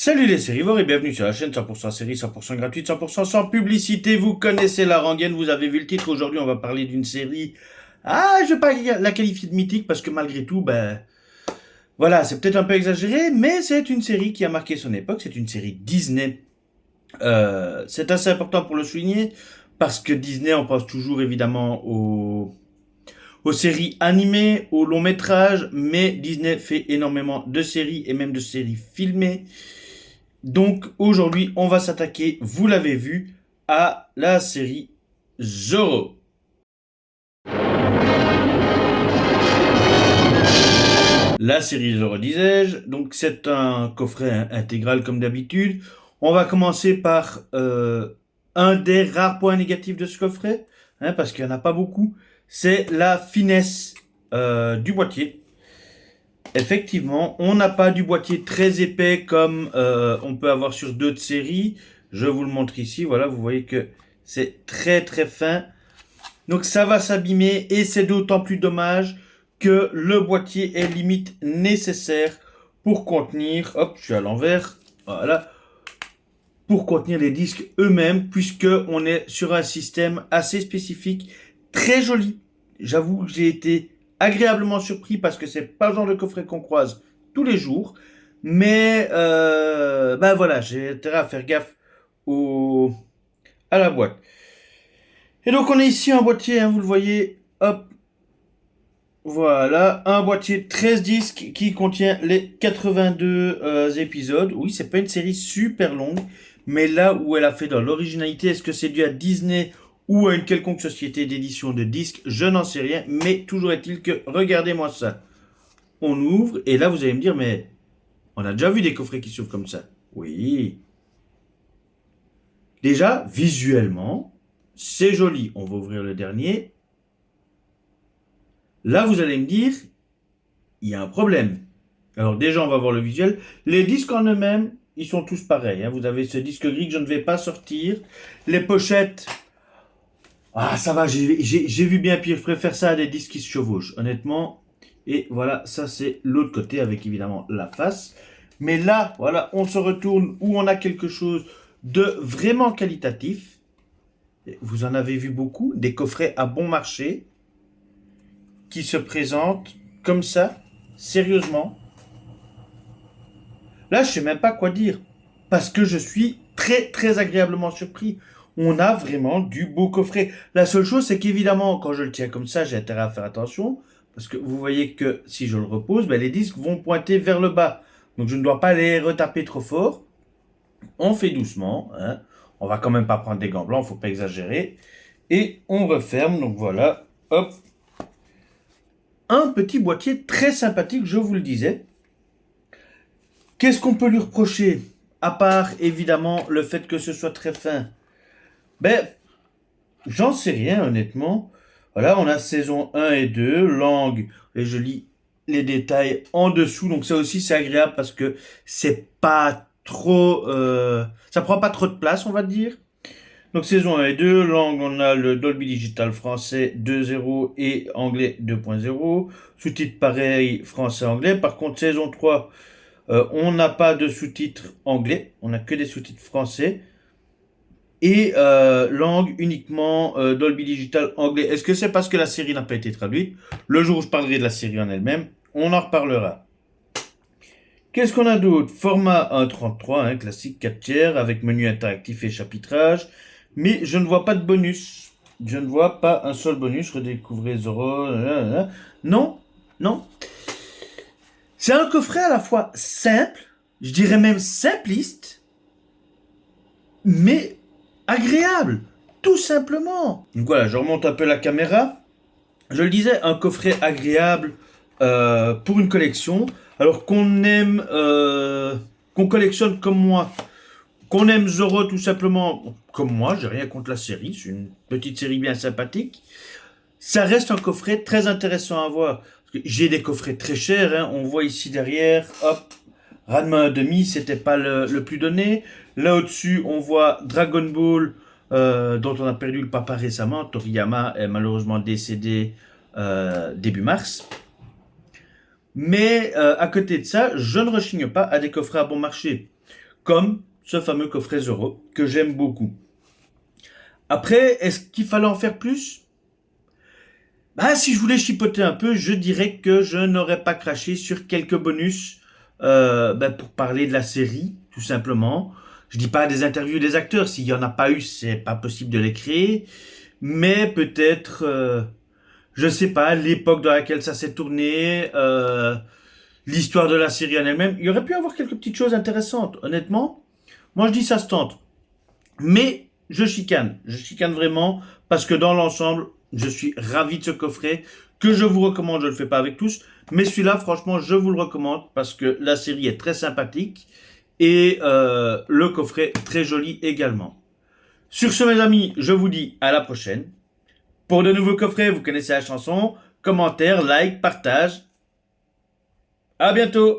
Salut les sérivores et bienvenue sur la chaîne 100% série, 100% gratuite, 100% sans publicité. Vous connaissez la rengaine, vous avez vu le titre. Aujourd'hui, on va parler d'une série. Je vais pas la qualifier de mythique parce que malgré tout, voilà, c'est peut-être un peu exagéré, mais c'est une série qui a marqué son époque. C'est une série Disney. C'est assez important pour le souligner parce que Disney, on pense toujours évidemment aux séries animées, aux longs métrages, mais Disney fait énormément de séries et même de séries filmées. Donc aujourd'hui, on va s'attaquer, vous l'avez vu, à la série Zorro. La série Zorro, disais-je, donc c'est un coffret intégral comme d'habitude. On va commencer par un des rares points négatifs de ce coffret, parce qu'il n'y en a pas beaucoup, c'est la finesse du boîtier. Effectivement, on n'a pas du boîtier très épais comme on peut avoir sur d'autres séries. Je vous le montre ici, voilà, vous voyez que c'est très très fin. Donc ça va s'abîmer et c'est d'autant plus dommage que le boîtier est limite nécessaire pour contenir, hop, je suis à l'envers, voilà, pour contenir les disques eux-mêmes, puisque on est sur un système assez spécifique, très joli. J'avoue que j'ai été agréablement surpris parce que c'est pas le genre de coffret qu'on croise tous les jours. Mais voilà, j'ai intérêt à faire gaffe à la boîte. Et donc on a ici un boîtier, vous le voyez, hop, voilà, un boîtier 13 disques qui contient les 82 épisodes. Oui, c'est pas une série super longue, mais là où elle a fait dans l'originalité, est-ce que c'est dû à Disney ou à une quelconque société d'édition de disques? Je n'en sais rien, mais toujours est-il que, regardez-moi ça. On ouvre, et là vous allez me dire, mais on a déjà vu des coffrets qui s'ouvrent comme ça. Oui. Déjà, visuellement, c'est joli. On va ouvrir le dernier. Là, vous allez me dire, il y a un problème. Alors déjà, on va voir le visuel. Les disques en eux-mêmes, ils sont tous pareils. Vous avez ce disque gris que je ne vais pas sortir. Les pochettes, ça va, j'ai vu bien pire. Je préfère ça à des disques qui se chevauchent, honnêtement. Et voilà, ça c'est l'autre côté avec évidemment la face. Mais là, voilà, on se retourne où on a quelque chose de vraiment qualitatif. Vous en avez vu beaucoup, des coffrets à bon marché qui se présentent comme ça, sérieusement. Là, je sais même pas quoi dire, parce que je suis très très agréablement surpris. On a vraiment du beau coffret. La seule chose, c'est qu'évidemment, quand je le tiens comme ça, j'ai intérêt à faire attention, parce que vous voyez que si je le repose, les disques vont pointer vers le bas. Donc je ne dois pas les retaper trop fort. On fait doucement, On va quand même pas prendre des gants blancs, faut pas exagérer. Et on referme, donc voilà, hop. Un petit boîtier très sympathique, je vous le disais. Qu'est-ce qu'on peut lui reprocher? À part, évidemment, le fait que ce soit très fin. J'en sais rien, honnêtement. Voilà, on a saison 1 et 2, langue, et je lis les détails en dessous. Donc ça aussi, c'est agréable parce que c'est pas trop... ça prend pas trop de place, on va dire. Donc saison 1 et 2, langue, on a le Dolby Digital français 2.0 et anglais 2.0. Sous-titres pareil, français-anglais. Par contre, saison 3... on n'a pas de sous-titres anglais, on n'a que des sous-titres français. Et langue uniquement Dolby Digital anglais. Est-ce que c'est parce que la série n'a pas été traduite? Le jour où je parlerai de la série en elle-même, on en reparlera. Qu'est-ce qu'on a d'autre? Format 1.33, classique 4 tiers, avec menu interactif et chapitrage. Mais je ne vois pas de bonus. Je ne vois pas un seul bonus. Redécouvrez Zorro. Non, non. C'est un coffret à la fois simple, je dirais même simpliste, mais agréable, tout simplement. Donc voilà, je remonte un peu la caméra. Je le disais, un coffret agréable pour une collection. Alors qu'on aime, qu'on collectionne comme moi, qu'on aime Zorro tout simplement comme moi, j'ai rien contre la série, c'est une petite série bien sympathique. Ça reste un coffret très intéressant à voir. J'ai des coffrets très chers, on voit ici derrière, hop, Ranma 1,5, c'était pas le plus donné. Là au-dessus, on voit Dragon Ball, dont on a perdu le papa récemment. Toriyama est malheureusement décédé début mars. Mais à côté de ça, je ne rechigne pas à des coffrets à bon marché. comme ce fameux coffret Zoro que j'aime beaucoup. Après, est-ce qu'il fallait en faire plus? Bah, si je voulais chipoter un peu, je dirais que je n'aurais pas craché sur quelques bonus pour parler de la série, tout simplement. Je dis pas des interviews des acteurs, s'il y en a pas eu, c'est pas possible de les créer. Mais peut-être, je sais pas, l'époque dans laquelle ça s'est tourné, l'histoire de la série en elle-même. Il y aurait pu y avoir quelques petites choses intéressantes, honnêtement. Moi, je dis ça se tente. Mais je chicane vraiment parce que dans l'ensemble, je suis ravi de ce coffret que je vous recommande. Je ne le fais pas avec tous, mais celui-là, franchement, je vous le recommande parce que la série est très sympathique et le coffret très joli également. Sur ce, mes amis, je vous dis à la prochaine. Pour de nouveaux coffrets, vous connaissez la chanson. Commentaire, like, partage. À bientôt!